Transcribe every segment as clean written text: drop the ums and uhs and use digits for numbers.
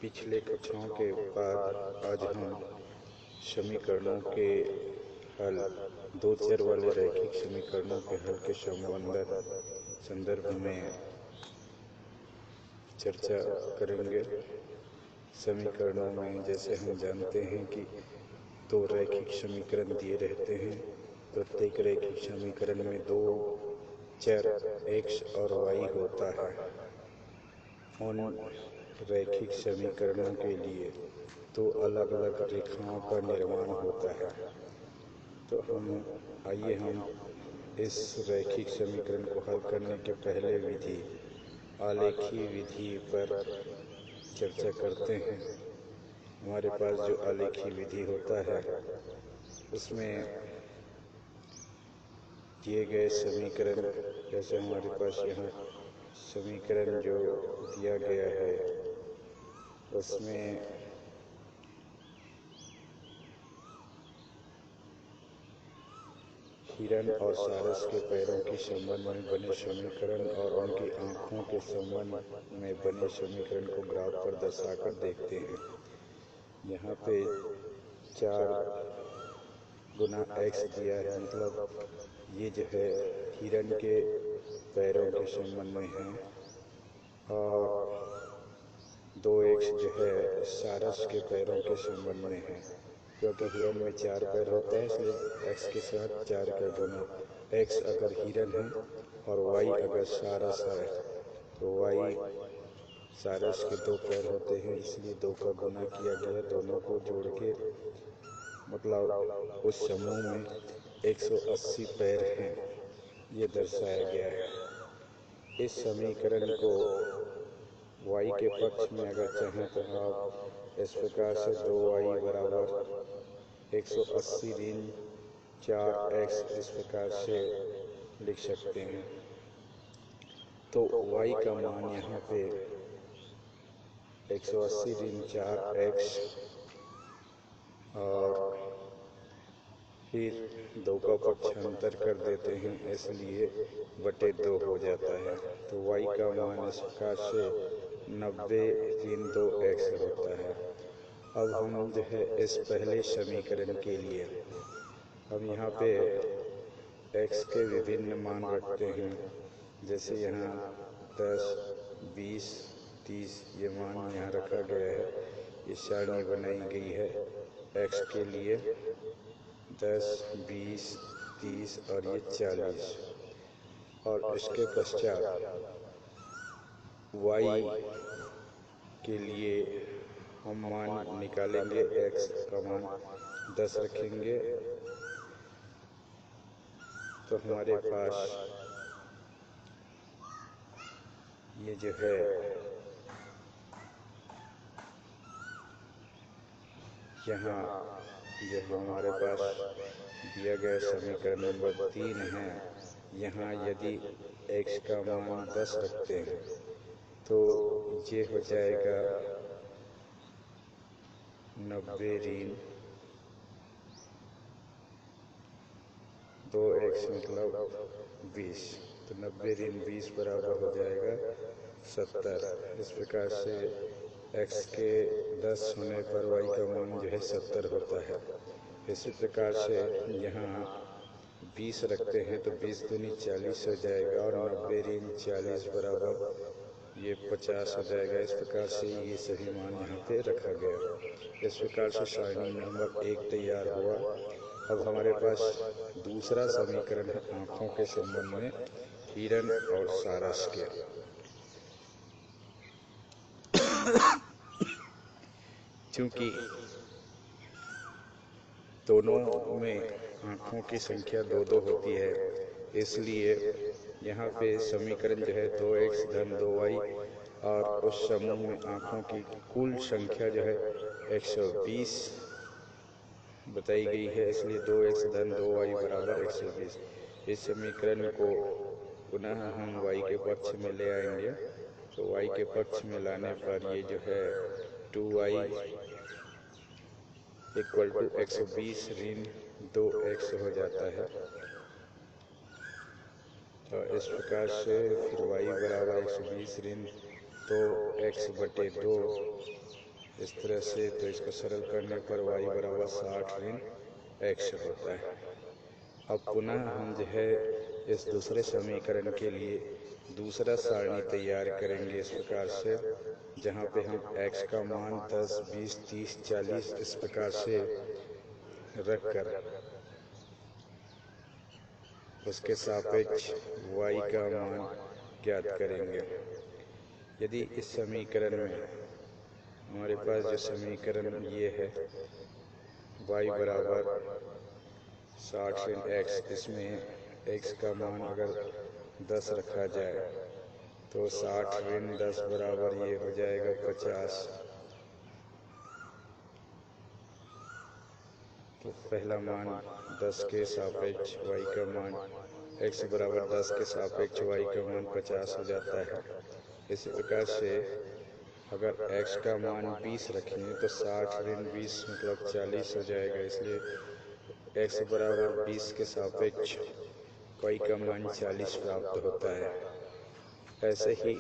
पिछले कक्षाओं के बाद आज हम समीकरणों के हल, दो चर वाले रैखिक समीकरणों के हल के संदर्भ में चर्चा करेंगे। समीकरणों में जैसे हम जानते हैं कि दो रैखिक समीकरण दिए रहते हैं। प्रत्येक रैखिक समीकरण में दो चर x और y होता है। उन रैखिक समीकरणों के लिए दो अलग अलग रेखाओं का निर्माण होता है। तो आइए हम इस रैखिक समीकरण को हल करने के पहले विधि, आलेखीय विधि पर चर्चा करते हैं। हमारे पास जो आलेखीय विधि होता है उसमें दिए गए समीकरण, जैसे हमारे पास यहाँ समीकरण जो दिया गया है उसमें हिरण और सारस के पैरों के संबंध में बने समीकरण और उनकी आँखों के संबंध में बने समीकरण को ग्राफ पर दर्शाकर देखते हैं। यहाँ पे 4 गुना x दिया है, मतलब ये जो है हिरण के पैरों के संबंध में है, और 2x जो है सारस के पैरों के संबंध में है। क्योंकि हिरण में 4 पैर होता है इसलिए x के साथ 4 का गुना। x अगर हिरण है और y अगर सारस है तो y सारस के 2 पैर होते हैं, इसलिए 2 का गुना किया गया। दोनों को जोड़ के मतलब उस समूह में 180 पैर हैं, ये दर्शाया गया है। इस समीकरण को y के पक्ष में अगर चाहें तो आप इस प्रकार से 2y बराबर 180 ऋण 4x इस प्रकार से लिख सकते हैं। तो y का मान यहाँ पे 180 ऋण 4x और फिर 2 का पक्षांतर कर देते हैं, इसलिए बटे 2 हो जाता है। तो y का मान इस प्रकार से 90 ऋण 2x होता है। अब हम जो है इस पहले समीकरण के लिए हम यहाँ पे x के विभिन्न मान रखते हैं। जैसे यहाँ 10, 20, 30 ये मान यहाँ रखा गया है। ये सारणी बनाई गई है x के लिए 10, 20, 30 और ये 40। और इसके पश्चात y के लिए हम मान निकालेंगे। x का मान 10 रखेंगे तो हमारे पास ये जो है यहाँ जो हमारे पास दिया गया समीकरण नंबर 3 है, यहाँ यदि x का मान 10 रखते हैं तो ये हो जाएगा 90 ऋण 2x मतलब 20। तो 90 ऋण 20 बराबर हो जाएगा 70। इस प्रकार से x के 10 होने पर y का मान जो है 70 होता है। इसी प्रकार से यहाँ 20 रखते हैं तो 20 दूनी 40 हो जाएगा और 90 ऋण 40 बराबर ये 50 हो जाएगा। इस प्रकार से ये सभी मान यहाँ पे रखा गया। इस प्रकार से सारणी नंबर 1 तैयार हुआ। अब हमारे पास दूसरा समीकरण है आँखों के संबंध में हिरण और सारस के। क्योंकि दोनों में आँखों की संख्या 2-2 होती है, इसलिए यहाँ पे समीकरण जो है 2x धन 2y और उस समूह में आँखों की कुल संख्या जो है 120 बताई गई है, इसलिए 2x धन 2y बराबर 120। इस समीकरण को पुनः हम y के पक्ष में ले आएंगे। तो y के पक्ष में लाने पर ये जो है 2y इक्वल टू 120 ऋण 2x हो जाता है। तो इस प्रकार से फिर y बराबर 120 ऋण 2x बटे 2 इस तरह से। तो इसको सरल करने पर y बराबर 60 ऋण x होता है। अब पुनः हम जो है इस दूसरे समीकरण के लिए दूसरा सारणी तैयार करेंगे इस प्रकार से, जहाँ पे हम x का मान 10, 20, 30, 40 इस प्रकार से रखकर उसके सापेक्ष y का मान ज्ञात करेंगे। यदि इस समीकरण में हमारे पास जो समीकरण ये है y बराबर 60 ऋण x, इसमें x का मान अगर 10 रखा जाए तो 60 ऋण 10 बराबर ये हो जाएगा 50। तो पहला मान 10 के सापेक्ष y का मान x बराबर 10 के सापेक्ष y का मान 50 हो जाता है। इसी प्रकार से अगर x का मान 20 रखें तो 60 ऋण 20 मतलब 40 हो जाएगा, इसलिए x बराबर 20 के सापेक्ष y का मान 40 प्राप्त होता है। ऐसे ही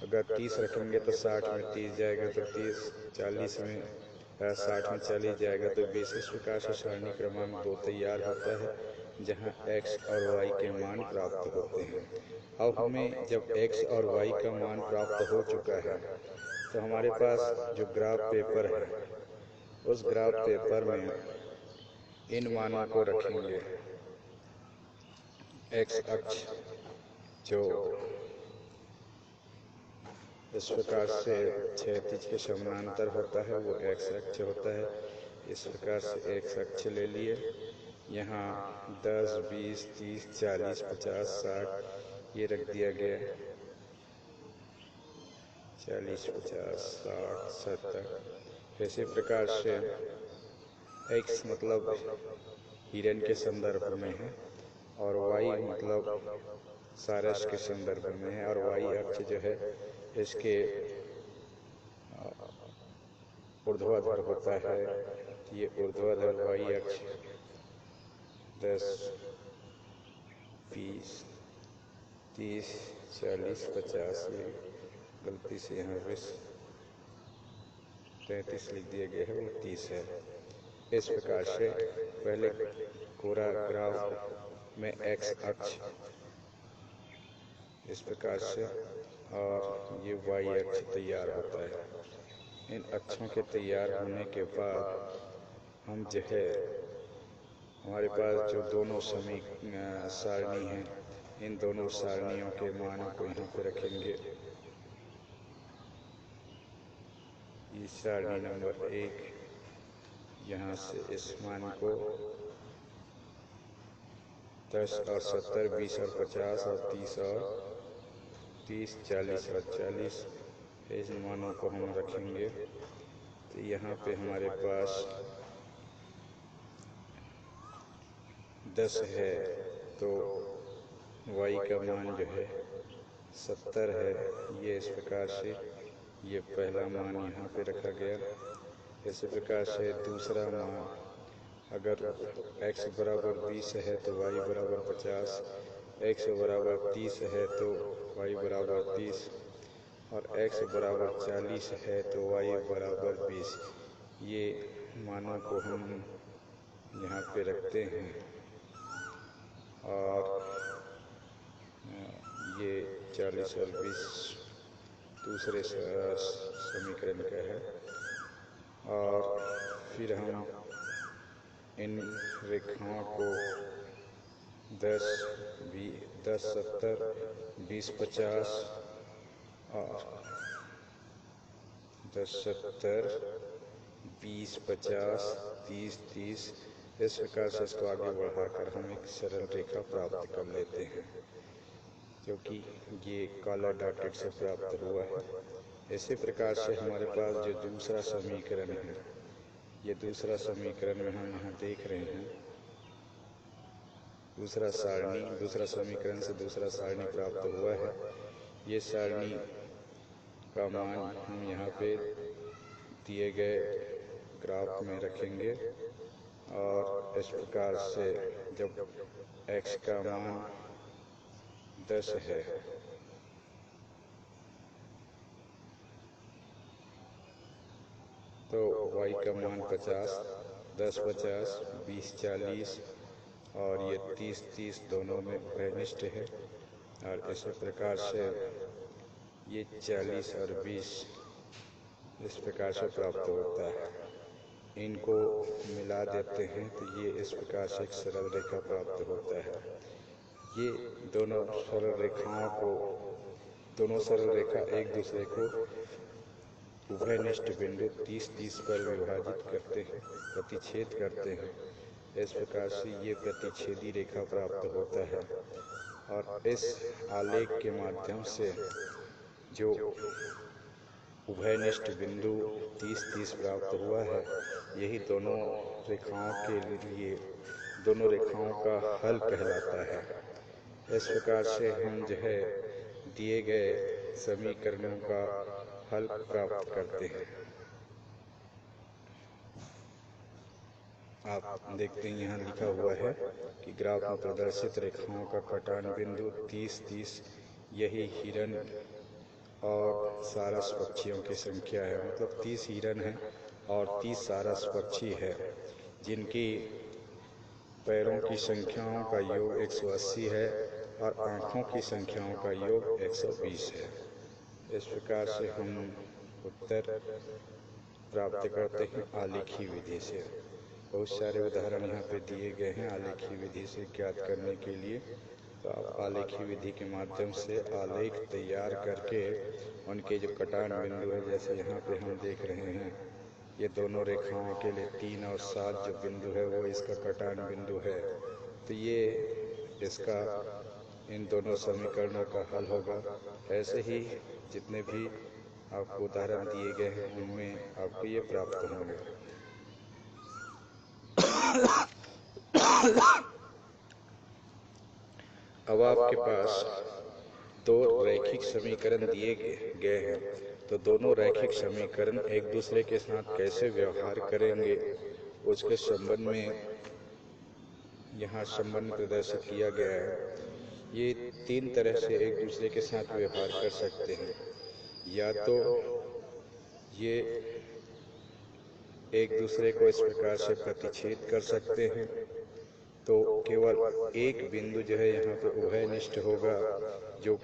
अगर 30 रखेंगे तो 60 में 30 जाएगा, तो 30 40 में 60 में 40 जाएगा, तो 20। इस प्रकार से सारणी क्रमांक 2 तैयार होता है, जहां x और y के मान प्राप्त होते हैं। अब हमें जब x और y का मान प्राप्त हो चुका है तो हमारे पास जो ग्राफ पेपर है उस ग्राफ पेपर में इन मानों को रखेंगे। x अक्ष जो इस प्रकार से क्षैतिज के समानांतर होता है वो x अक्ष होता है। इस प्रकार से x अक्ष ले लिए, यहाँ 10, 20, 30, 40, 50, 60 ये रख दिया गया, 40, 50, 60, 70। इसी प्रकार से x मतलब हिरण के संदर्भ में है और y मतलब सारस के संदर्भ में है, और y अक्ष जो है इसके ऊर्ध्वाधर होता है। ये ऊर्ध्वाधर y अक्ष 10, 20, 30, 40, 50, ये गलती से यहाँ पे 33 लिख दिया गया है, वो 30 है। इस प्रकार से पहले कोरा ग्राफ में x अक्ष इस प्रकार से और ये y अक्ष तैयार होता है। इन अक्षों के तैयार होने के बाद हम जो है हमारे पास जो दोनों सारणी हैं, इन दोनों सारणियों के मानों को यहाँ पे रखेंगे। ये सारणी नंबर 1, यहाँ से इस मान को 10 और 70, 20 और 50 और 30 और 30, 40 और 40 इस मानों को हम रखेंगे। तो यहाँ पे हमारे पास 10 है तो y का मान जो है 70 है। ये इस प्रकार से ये पहला मान यहाँ पे रखा गया। इसी प्रकार से दूसरा मान अगर x बराबर 20 है तो y बराबर 50, x बराबर 30 है तो y बराबर 30 और x बराबर 40 है तो y बराबर 20। ये मानों को हम यहाँ पे रखते हैं और ये 40 और 20 दूसरे समीकरण का है। और फिर हम इन रेखाओं को 10, 70, 20, 50 और 10, 70, 20, 50, 30, 30 इस प्रकार से इसको आगे बढ़ाकर हम एक सरल रेखा प्राप्त कर लेते हैं, क्योंकि ये काला डॉटेड से प्राप्त हुआ है। इसी प्रकार से हमारे पास जो दूसरा समीकरण है, ये दूसरा समीकरण में हम यहाँ देख रहे हैं दूसरा समीकरण से दूसरा सारणी प्राप्त हुआ है। ये सारणी का मान हम यहाँ पे दिए गए ग्राफ में रखेंगे और इस प्रकार से जब x का मान 10 है, तो y का मान 50, 10, 50, 20, 40 और ये 30, 30 दोनों में उभयनिष्ठ है। और इसी प्रकार से ये 40 और 20 इस प्रकार से प्राप्त होता है। इनको मिला देते हैं तो ये इस प्रकार से एक सरल रेखा प्राप्त होता है। ये दोनों सरल रेखा एक दूसरे को उभयनिष्ठ बिंदु 30, 30 पर विभाजित करते हैं, प्रतिच्छेद करते हैं। इस प्रकार से ये प्रतिच्छेदी रेखा प्राप्त होता है। और इस आलेख के माध्यम से जो उभयनिष्ठ बिंदु 30, 30 प्राप्त हुआ है, यही दोनों रेखाओं का हल कहलाता है। इस प्रकार से हम जो है दिए गए समीकरणों का हल प्राप्त करते हैं। आप देखते हैं यहाँ लिखा हुआ है कि ग्राफ में प्रदर्शित रेखाओं का कटान बिंदु 30, 30 यही हिरण और सारस पक्षियों की संख्या है। मतलब 30 हिरण है और 30 सारस पक्षी है, जिनकी पैरों की संख्याओं का योग 180 है और आँखों की संख्याओं का योग 120 है। इस प्रकार से हम उत्तर प्राप्त करते हैं आलेखी विधि से। बहुत सारे उदाहरण यहाँ पे दिए गए हैं आलेखी विधि से ज्ञात करने के लिए। तो आप आलेखी विधि के माध्यम से आलेख तैयार करके उनके जो कटान बिंदु है, जैसे यहाँ पे हम देख रहे हैं, ये दोनों रेखाओं के लिए 3 और 7 जो बिंदु है वो इसका कटान बिंदु है। तो ये इसका इन दोनों समीकरणों का हल होगा। ऐसे ही जितने भी आपको उदाहरण दिए गए हैं उनमें आपको ये प्राप्त होंगे। अब आपके पास दो रैखिक समीकरण दिए गए हैं, तो दोनों रैखिक समीकरण एक दूसरे के साथ कैसे व्यवहार करेंगे उसके संबंध में यहाँ संबंध प्रदर्शित किया गया है। ये 3 तरह से एक दूसरे के साथ व्यवहार कर सकते हैं। या तो ये एक दूसरे को इस प्रकार से प्रतिच्छेद कर सकते हैं, तो केवल एक बिंदु जो है यहाँ पे उभयनिष्ठ होगा, जो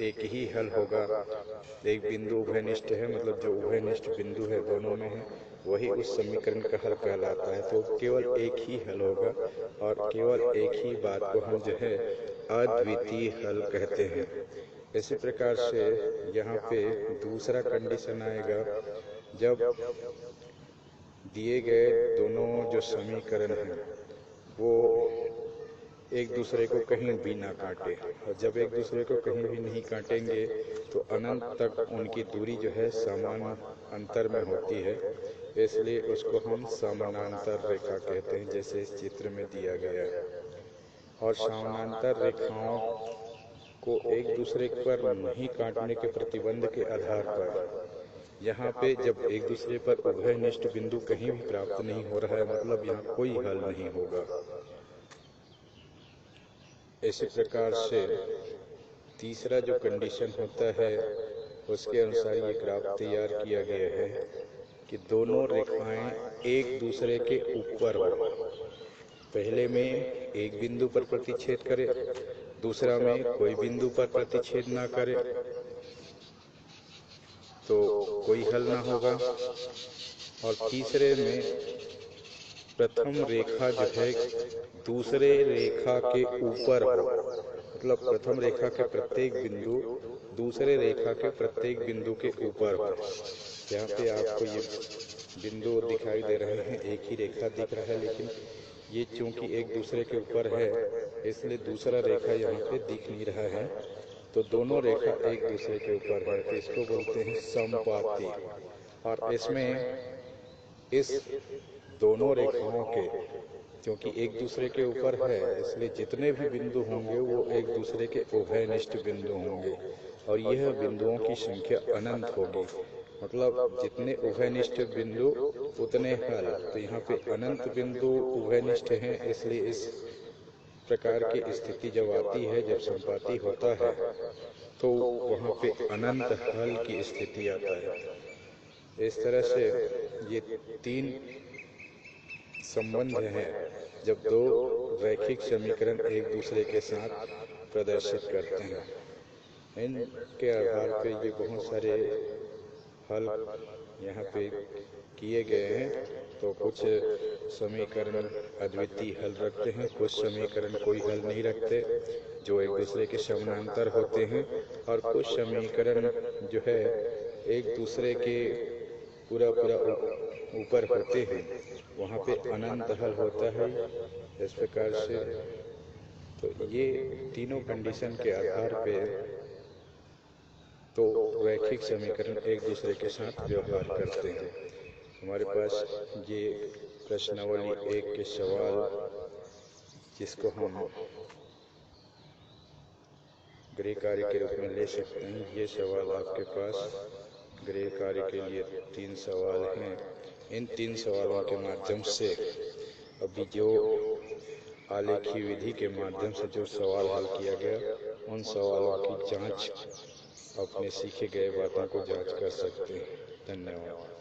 एक ही हल होगा। एक बिंदु उभयनिष्ठ है, मतलब जो उभयनिष्ठ बिंदु है दोनों में है, वही उस समीकरण का हल कहलाता है। तो केवल एक ही हल होगा और केवल एक ही बात को हम जो है अद्वितीय हल कहते हैं। इसी प्रकार से यहाँ पे दूसरा कंडीशन आएगा, जब दिए गए दोनों जो समीकरण हैं वो एक दूसरे को कहीं भी ना काटे। और जब एक दूसरे को कहीं भी नहीं काटेंगे तो अनंत तक उनकी दूरी जो है समान अंतर में होती है, इसलिए उसको हम समानांतर रेखा कहते हैं, जैसे इस चित्र में दिया गया है। और समानांतर रेखाओं को एक दूसरे पर नहीं काटने के प्रतिबंध के आधार पर यहाँ पे जब एक दूसरे पर उभयनिष्ठ बिंदु कहीं भी प्राप्त नहीं हो रहा है, मतलब यहाँ कोई हल नहीं होगा। इसी प्रकार से तीसरा जो कंडीशन होता है उसके अनुसार ये ग्राफ तैयार किया गया है कि दोनों रेखाएं एक दूसरे के ऊपर हो। पहले में एक बिंदु पर प्रतिच्छेद करे, दूसरा में कोई बिंदु पर प्रतिच्छेद ना करे, तो कोई हल ना होगा। और तीसरे में प्रथम रेखा जो है दूसरे रेखा के ऊपर हो, मतलब प्रथम रेखा के प्रत्येक बिंदु दूसरे रेखा के प्रत्येक बिंदु के ऊपर हो। यहाँ पे आपको ये बिंदु दिखाई दे रहे हैं, एक ही रेखा दिख रहा है, लेकिन ये चूंकि एक दूसरे के ऊपर है इसलिए दूसरा रेखा यहाँ पे दिख नहीं रहा है। तो दोनों रेखा एक दूसरे के ऊपर है, तो इसको बोलते हैं समपाती। और इसमें इस दोनों रेखाओं के क्योंकि एक दूसरे के ऊपर है, इसलिए जितने भी बिंदु होंगे वो एक दूसरे के उभयनिष्ठ बिंदु होंगे और यह बिंदुओं की संख्या अनंत होगी। मतलब जितने उभयनिष्ठ बिंदु उतने हल। तो यहाँ पे अनंत बिंदु उभयनिष्ठ हैं, इसलिए इस प्रकार की स्थिति जब आती है, जब संपाती होता है, तो वहाँ पे अनंत हल की स्थिति आता है। इस तरह से ये तीन संबंध हैं जब दो रैखिक समीकरण एक दूसरे के साथ प्रदर्शित करते हैं। इनके आधार पे ये बहुत सारे हल यहाँ पे किए गए हैं। तो कुछ समीकरण अद्वितीय हल रखते हैं, कुछ समीकरण कोई हल नहीं रखते जो एक दूसरे के समानांतर होते हैं, और कुछ समीकरण जो है एक दूसरे के पूरा ऊपर होते हैं, वहाँ पे अनंत हल होता है। इस प्रकार से तो ये तीनों कंडीशन के आधार पे तो रैखिक समीकरण एक दूसरे के साथ व्यवहार करते हैं। हमारे पास ये प्रश्नावली 1 के सवाल, जिसको हम गृह कार्य के रूप में ले सकते हैं। ये सवाल आपके पास गृह कार्य के लिए 3 सवाल हैं। इन 3 सवालों के माध्यम से अभी जो आलेखी विधि के माध्यम से जो सवाल हल किया गया, उन सवालों की जांच अपने सीखे गए बातों को जांच कर सकते हैं। धन्यवाद।